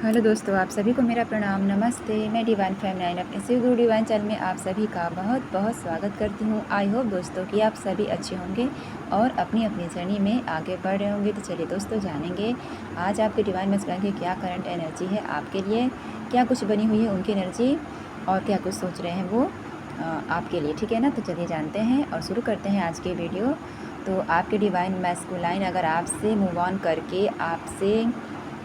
Hello दोस्तों, आप सभी को मेरा प्रणाम। नमस्ते। मैं डिवाइन फेमिनाइन अपने शिव गुरु डिवाइन चैनल में आप सभी का बहुत बहुत स्वागत करती हूँ। आई होप दोस्तों कि आप सभी अच्छे होंगे और अपनी अपनी जर्नी में आगे बढ़ रहे होंगे। तो चलिए दोस्तों, जानेंगे आज आपके डिवाइन मस्कुलाइन की क्या करंट एनर्जी है आपके लिए, क्या कुछ बनी हुई है उनकी एनर्जी और क्या कुछ सोच रहे हैं वो आपके लिए। ठीक है ना, तो चलिए जानते हैं और शुरू करते हैं आज के वीडियो। तो आपके डिवाइन मस्कुलाइन अगर आपसे मूव ऑन करके, आपसे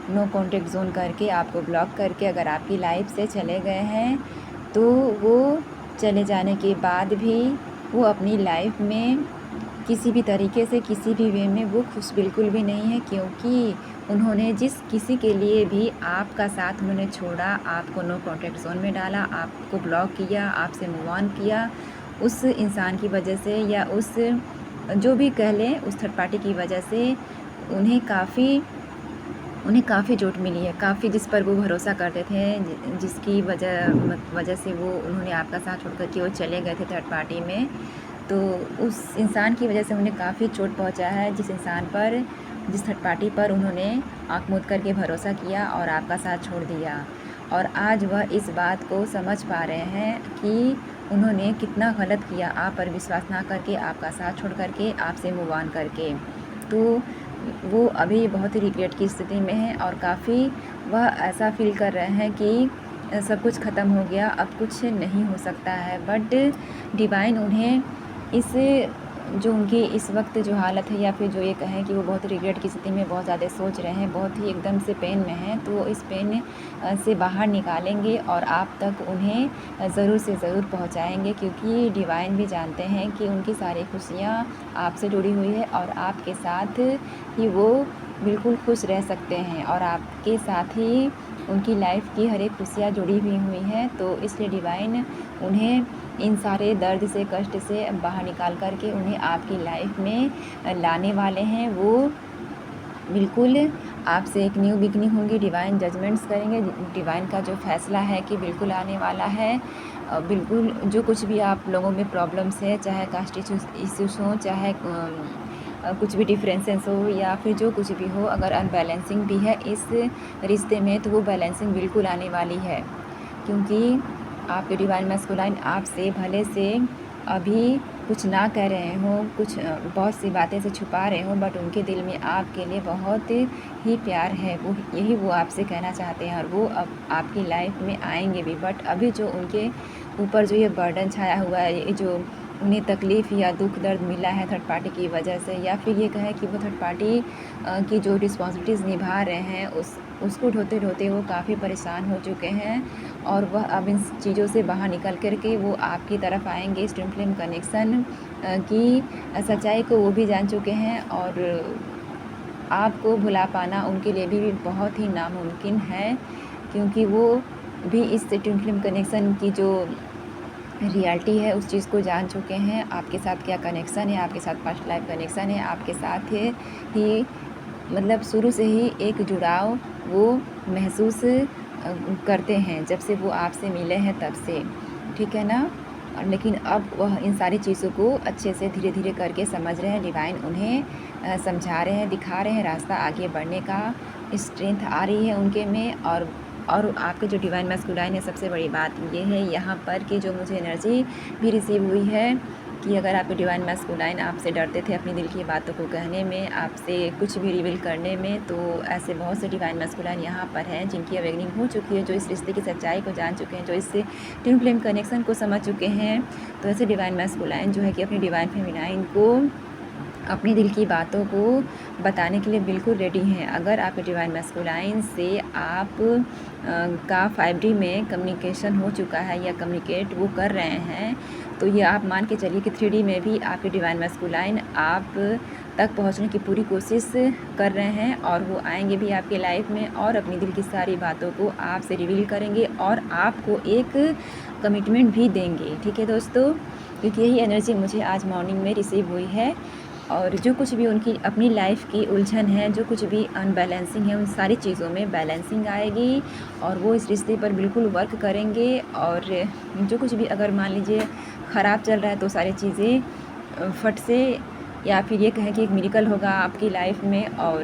नो कॉन्टेक्ट जोन करके, आपको ब्लॉक करके अगर आपकी लाइफ से चले गए हैं, तो वो चले जाने के बाद भी वो अपनी लाइफ में किसी भी तरीके से, किसी भी वे में वो खुश बिल्कुल भी नहीं है, क्योंकि उन्होंने जिस किसी के लिए भी आपका साथ उन्होंने छोड़ा, आपको नो कॉन्टेक्ट जोन में डाला, आपको ब्लॉक किया, आपसे मूव ऑन किया, उस इंसान की वजह से या उस जो भी कह लें उस थर्ड पार्टी की वजह से उन्हें काफ़ी चोट मिली है। काफ़ी जिस पर वो भरोसा करते थे, जिसकी वजह से वो उन्होंने आपका साथ छोड़ कर के वो चले गए थे थर्ड पार्टी में, तो उस इंसान की वजह से उन्हें काफ़ी चोट पहुंचा है। जिस थर्ड पार्टी पर उन्होंने आँख मूंद करके भरोसा किया और आपका साथ छोड़ दिया, और आज वह इस बात को समझ पा रहे हैं कि उन्होंने कितना गलत किया, आप पर विश्वास ना करके, आपका साथ छोड़ करके, आपसे मूव ऑन करके। तो वो अभी बहुत ही रिग्रेट की स्थिति में है और काफ़ी वह ऐसा फील कर रहे हैं कि सब कुछ ख़त्म हो गया, अब कुछ नहीं हो सकता है। बट डिवाइन उन्हें इस जो उनकी इस वक्त जो हालत है, या फिर जो ये कहें कि वो बहुत रिग्रेट की स्थिति में बहुत ज़्यादा सोच रहे हैं, बहुत ही एकदम से पेन में हैं, तो वो इस पेन से बाहर निकालेंगे और आप तक उन्हें ज़रूर से ज़रूर पहुंचाएंगे, क्योंकि डिवाइन भी जानते हैं कि उनकी सारी खुशियाँ आपसे जुड़ी हुई है और आपके साथ ही वो बिल्कुल खुश रह सकते हैं, और आपके साथ ही उनकी लाइफ की हर एक खुशियाँ जुड़ी हुई हैं। तो इसलिए डिवाइन उन्हें इन सारे दर्द से, कष्ट से बाहर निकाल कर के उन्हें आपकी लाइफ में लाने वाले हैं। वो बिल्कुल आपसे एक न्यू बिगनिंग होंगी, डिवाइन जजमेंट्स करेंगे। डिवाइन का जो फैसला है कि बिल्कुल आने वाला है, बिल्कुल जो कुछ भी आप लोगों में प्रॉब्लम्स है, चाहे कास्ट इश्यूज हों, चाहे कुछ भी डिफरेंसेस हो, या फिर जो कुछ भी हो, अगर अनबैलेंसिंग भी है इस रिश्ते में, तो वो बैलेंसिंग बिल्कुल आने वाली है। क्योंकि आपके डिवाइन मैस्कुलाइन आपसे भले से अभी कुछ ना कह रहे हों, कुछ बहुत सी बातें से छुपा रहे हों, बट उनके दिल में आपके लिए बहुत ही प्यार है। वो आपसे कहना चाहते हैं, और वो अब आपकी लाइफ में आएंगे भी। बट अभी जो उनके ऊपर जो ये बर्डन छाया हुआ है, ये जो उन्हें तकलीफ़ या दुख दर्द मिला है थर्ड पार्टी की वजह से, या फिर ये कहें कि वो थर्ड पार्टी की जो रिस्पॉन्सिबिलिटीज़ निभा रहे हैं, उसको ढोते ढोते वो काफ़ी परेशान हो चुके हैं, और वह अब इन चीज़ों से बाहर निकल कर के वो आपकी तरफ आएंगे। इस ट्विन फ्लेम कनेक्शन की सच्चाई को वो भी जान चुके हैं, और आपको भुला पाना उनके लिए भी बहुत ही नामुमकिन है, क्योंकि वो भी इस ट्विन फ्लेम कनेक्शन की जो रियलिटी है उस चीज़ को जान चुके हैं। आपके साथ क्या कनेक्शन है, आपके साथ पास्ट लाइफ कनेक्शन है, आपके साथ ही मतलब शुरू से ही एक जुड़ाव वो महसूस करते हैं, जब से वो आपसे मिले हैं तब से। ठीक है ना। लेकिन अब वह इन सारी चीज़ों को अच्छे से धीरे धीरे करके समझ रहे हैं। डिवाइन उन्हें समझा रहे हैं, दिखा रहे हैं रास्ता आगे बढ़ने का, स्ट्रेंथ आ रही है उनके में। और आपके जो डिवाइन मैस्कुलाइन है, सबसे बड़ी बात ये है यहाँ पर कि जो मुझे एनर्जी भी रिसीव हुई है, कि अगर आपके डिवाइन मैस्कुलाइन आपसे डरते थे अपनी दिल की बातों को कहने में, आपसे कुछ भी रिवील करने में, तो ऐसे बहुत से डिवाइन मैस्कुलाइन यहाँ पर हैं जिनकी अवेकनिंग हो चुकी है, जो इस रिश्ते की सच्चाई को जान चुके हैं, जो इससे ट्विन फ्लेम कनेक्शन को समझ चुके हैं। तो ऐसे डिवाइन मैस्कुलाइन जो है कि अपनी डिवाइन फेमिनाइन को अपनी दिल की बातों को बताने के लिए बिल्कुल रेडी हैं। अगर आपके डिवाइन मैस्कुलाइन से आप का 5D में कम्युनिकेशन हो चुका है या कम्युनिकेट वो कर रहे हैं, तो ये आप मान के चलिए कि 3D में भी आपके डिवाइन मैस्कुलाइन आप तक पहुंचने की पूरी कोशिश कर रहे हैं, और वो आएंगे भी आपके लाइफ में और अपनी दिल की सारी बातों को आपसे रिवील करेंगे और आपको एक कमिटमेंट भी देंगे। ठीक है दोस्तों, क्योंकि यही एनर्जी मुझे आज मॉर्निंग में रिसीव हुई है। और जो कुछ भी उनकी अपनी लाइफ की उलझन है, जो कुछ भी अनबैलेंसिंग है, उन सारी चीज़ों में बैलेंसिंग आएगी, और वो इस रिश्ते पर बिल्कुल वर्क करेंगे। और जो कुछ भी अगर मान लीजिए ख़राब चल रहा है, तो सारी चीज़ें फट से, या फिर ये कहें कि एक मिरेकल होगा आपकी लाइफ में और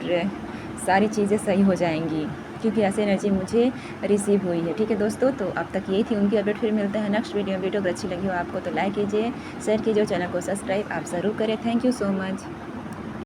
सारी चीज़ें सही हो जाएंगी। क्योंकि ऐसी एनर्जी मुझे रिसीव हुई है। ठीक है दोस्तों, तो अब तक यही थी उनकी अपडेट। फिर मिलते हैं नेक्स्ट वीडियो में। वीडियो अगर अच्छी लगी हो आपको तो लाइक कीजिए, शेयर कीजिए और चैनल को सब्सक्राइब आप ज़रूर करें। Thank you so much.